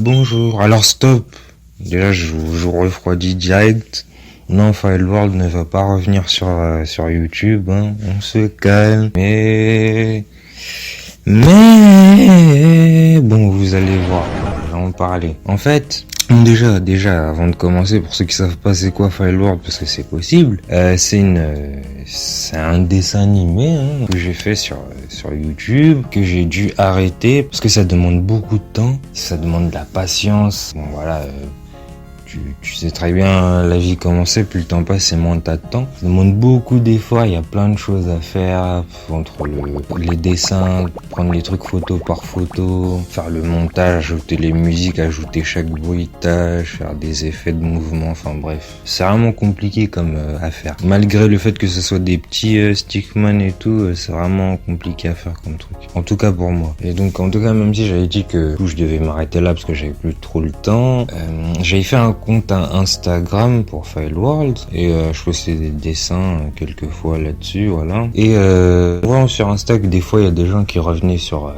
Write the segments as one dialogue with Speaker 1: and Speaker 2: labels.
Speaker 1: bonjour. Alors stop. Déjà, je vous refroidis direct. Non, Fileworld ne va pas revenir sur YouTube, hein. On se calme. Mais bon, vous allez voir. On va en parler. En fait, déjà, avant de commencer, pour ceux qui savent pas c'est quoi Fileworld, parce que c'est possible, c'est un dessin animé, hein, que j'ai fait sur YouTube, que j'ai dû arrêter parce que ça demande beaucoup de temps, ça demande de la patience. Bon voilà. Tu sais très bien la vie comment c'est, plus le temps passe et moins t'as de temps. Ça demande beaucoup d'efforts, il y a plein de choses à faire, entre les dessins, prendre les trucs photo par photo, faire le montage, ajouter les musiques, ajouter chaque bruitage, faire des effets de mouvement, enfin bref. C'est vraiment compliqué comme affaire. Malgré le fait que ce soit des petits stickman et tout, c'est vraiment compliqué à faire comme truc. En tout cas pour moi. Et donc en tout cas, même si j'avais dit que je devais m'arrêter là parce que j'avais plus trop le temps, j'avais fait un compte Instagram pour Fileworld et je postais des dessins quelques fois là-dessus, voilà. Et vraiment sur Insta, des fois il y a des gens qui revenaient sur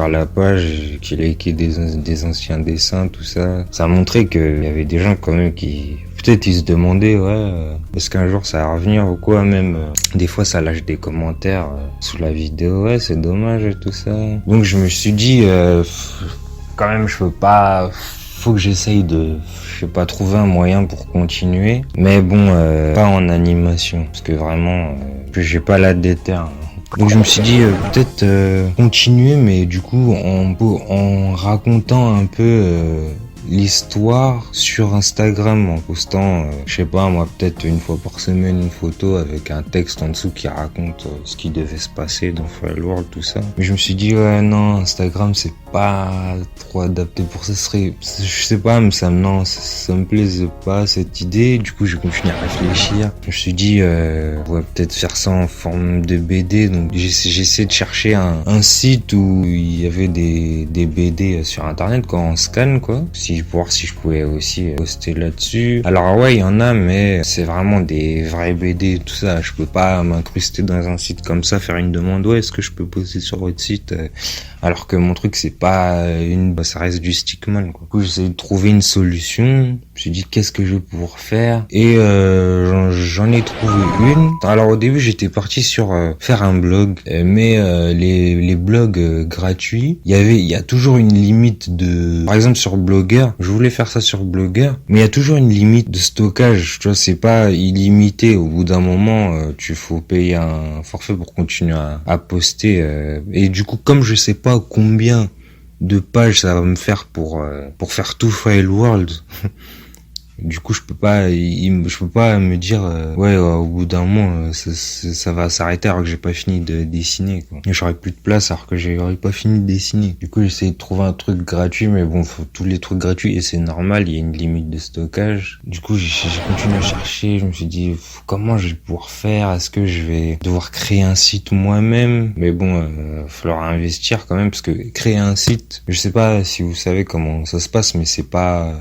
Speaker 1: la page, qui likaient des anciens dessins, tout ça. Ça montrait qu'il y avait des gens quand même qui peut-être ils se demandaient est-ce qu'un jour ça va revenir ou quoi. Même des fois ça lâche des commentaires sous la vidéo, ouais c'est dommage et tout ça. Donc je me suis dit quand même je peux pas, faut que j'essaye de, je sais pas, trouver un moyen pour continuer. Mais bon, pas en animation, parce que vraiment, j'ai pas la déter. Donc je me suis dit peut-être continuer, mais du coup en racontant un peu l'histoire sur Instagram, en postant, je sais pas moi, peut-être une fois par semaine une photo avec un texte en dessous qui raconte ce qui devait se passer dans Fileworld, tout ça. Mais je me suis dit ouais non, Instagram c'est pas trop adapté pour ça, je sais pas, mais ça me plaisait pas cette idée. Du coup j'ai continué à réfléchir. Je me suis dit ouais, peut-être faire ça en forme de BD. Donc j'ai essayé de chercher un site où il y avait des BD sur internet quoi, en scan quoi, pour voir si je pouvais aussi poster là-dessus. Alors ouais, il y en a, mais c'est vraiment des vrais BD, tout ça. Je peux pas m'incruster dans un site comme ça, faire une demande. Ouais, est-ce que je peux poster sur votre site alors que mon truc c'est pas ça reste du stickman quoi. Du coup j'essaie de trouver une solution. Je me suis dit qu'est-ce que je vais pouvoir faire et j'en ai trouvé une. Alors au début j'étais parti sur faire un blog, mais les blogs gratuits, il y a toujours une limite de, par exemple sur Blogger, je voulais faire ça sur Blogger, mais il y a toujours une limite de stockage, tu vois, c'est pas illimité. Au bout d'un moment, tu faut payer un forfait pour continuer à poster. Et du coup, comme je sais pas combien de pages ça va me faire pour faire tout Fileworld, du coup je peux pas me dire ouais au bout d'un moment ça va s'arrêter alors que j'ai pas fini de dessiner quoi. Et j'aurais plus de place alors que j'aurais pas fini de dessiner. Du coup j'ai essayé de trouver un truc gratuit, mais bon, tous les trucs gratuits, et c'est normal, il y a une limite de stockage. Du coup j'ai continué à chercher. Je me suis dit comment je vais pouvoir faire, est-ce que je vais devoir créer un site moi-même? Mais bon, va falloir investir quand même, parce que créer un site, je sais pas si vous savez comment ça se passe, mais c'est pas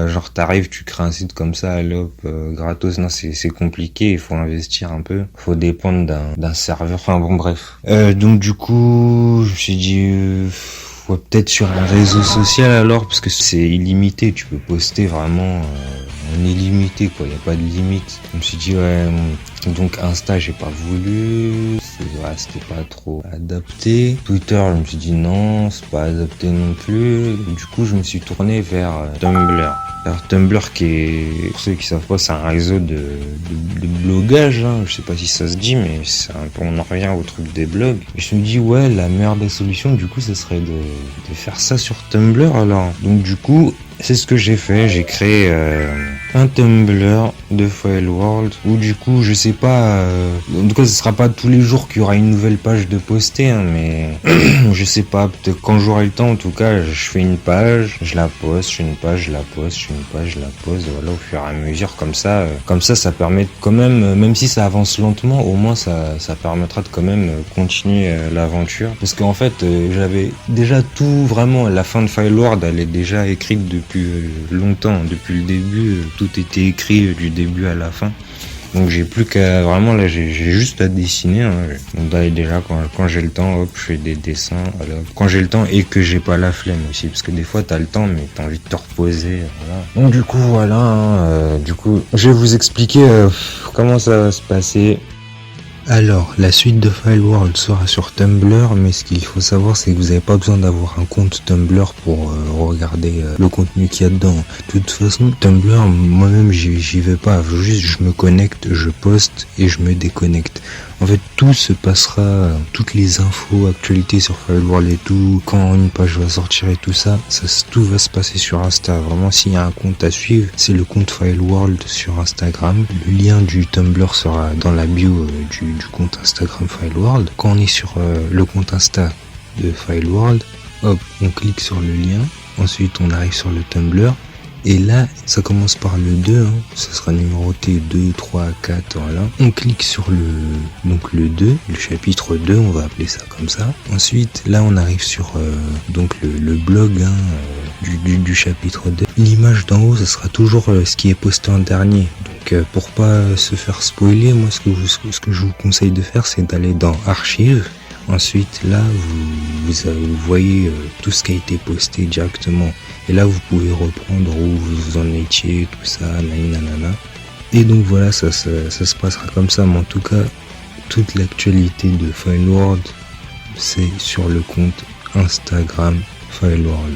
Speaker 1: genre t'arrives, tu crées un site comme ça à l'op gratos. Non, c'est compliqué, il faut investir un peu, faut dépendre d'un serveur, enfin bon bref. Donc du coup je me suis dit ouais, peut-être sur un réseau social alors, parce que c'est illimité, tu peux poster vraiment en illimité quoi, y a pas de limite. Je me suis dit ouais, donc Insta j'ai pas voulu, c'était pas trop adapté. Twitter je me suis dit non, c'est pas adapté non plus. Du coup je me suis tourné vers Tumblr. Alors Tumblr, qui est, pour ceux qui savent pas, c'est un réseau de blogage, hein. Je sais pas si ça se dit, mais c'est un peu, on en revient au truc des blogs. Et je me dis ouais, la meilleure des solutions du coup ce serait de faire ça sur Tumblr alors. Donc du coup c'est ce que j'ai fait, j'ai créé un Tumblr de Fileworld, où du coup je sais pas, en tout cas ce sera pas tous les jours qu'il y aura une nouvelle page de postée, hein, mais je sais pas, peut-être quand j'aurai le temps. En tout cas je fais une page, je la poste, je fais une page, je la poste, je fais une page, je la poste, voilà, au fur et à mesure, comme ça ça permet quand même si ça avance lentement, au moins ça permettra de quand même continuer l'aventure, parce qu'en fait j'avais déjà tout, vraiment la fin de Fileworld elle est déjà écrite depuis longtemps, depuis le début, tout était écrit du début à la fin. Donc j'ai plus qu'à, vraiment là j'ai juste à dessiner, hein. Donc là, déjà quand j'ai le temps, hop, je fais des dessins, voilà. Quand j'ai le temps et que j'ai pas la flemme aussi, parce que des fois t'as le temps mais t'as envie de te reposer, voilà. Donc du coup voilà, hein, du coup je vais vous expliquer comment ça va se passer. Alors, la suite de Fileworld sera sur Tumblr, mais ce qu'il faut savoir, c'est que vous n'avez pas besoin d'avoir un compte Tumblr pour regarder le contenu qu'il y a dedans. De toute façon, Tumblr, moi-même, j'y vais pas. Juste, je me connecte, je poste et je me déconnecte. En fait, tout se passera, toutes les infos, actualités sur Fileworld et tout, quand une page va sortir et tout ça, tout va se passer sur Insta. Vraiment, s'il y a un compte à suivre, c'est le compte Fileworld sur Instagram. Le lien du Tumblr sera dans la bio du compte Instagram Fileworld. Quand on est sur le compte Insta de Fileworld, hop, on clique sur le lien. Ensuite, on arrive sur le Tumblr. Et là, ça commence par le 2, hein. Ça sera numéroté 2, 3, 4, voilà. On clique sur le 2, le chapitre 2, on va appeler ça comme ça. Ensuite, là, on arrive sur donc le blog hein, du chapitre 2. L'image d'en haut, ça sera toujours ce qui est posté en dernier. Donc, pour pas se faire spoiler, moi, ce que je vous conseille de faire, c'est d'aller dans Archives. Ensuite, là, vous voyez tout ce qui a été posté directement. Et là, vous pouvez reprendre où vous en étiez, tout ça, nanana. Et donc voilà, ça se passera comme ça. Mais en tout cas, toute l'actualité de Fileworld, c'est sur le compte Instagram Fileworld.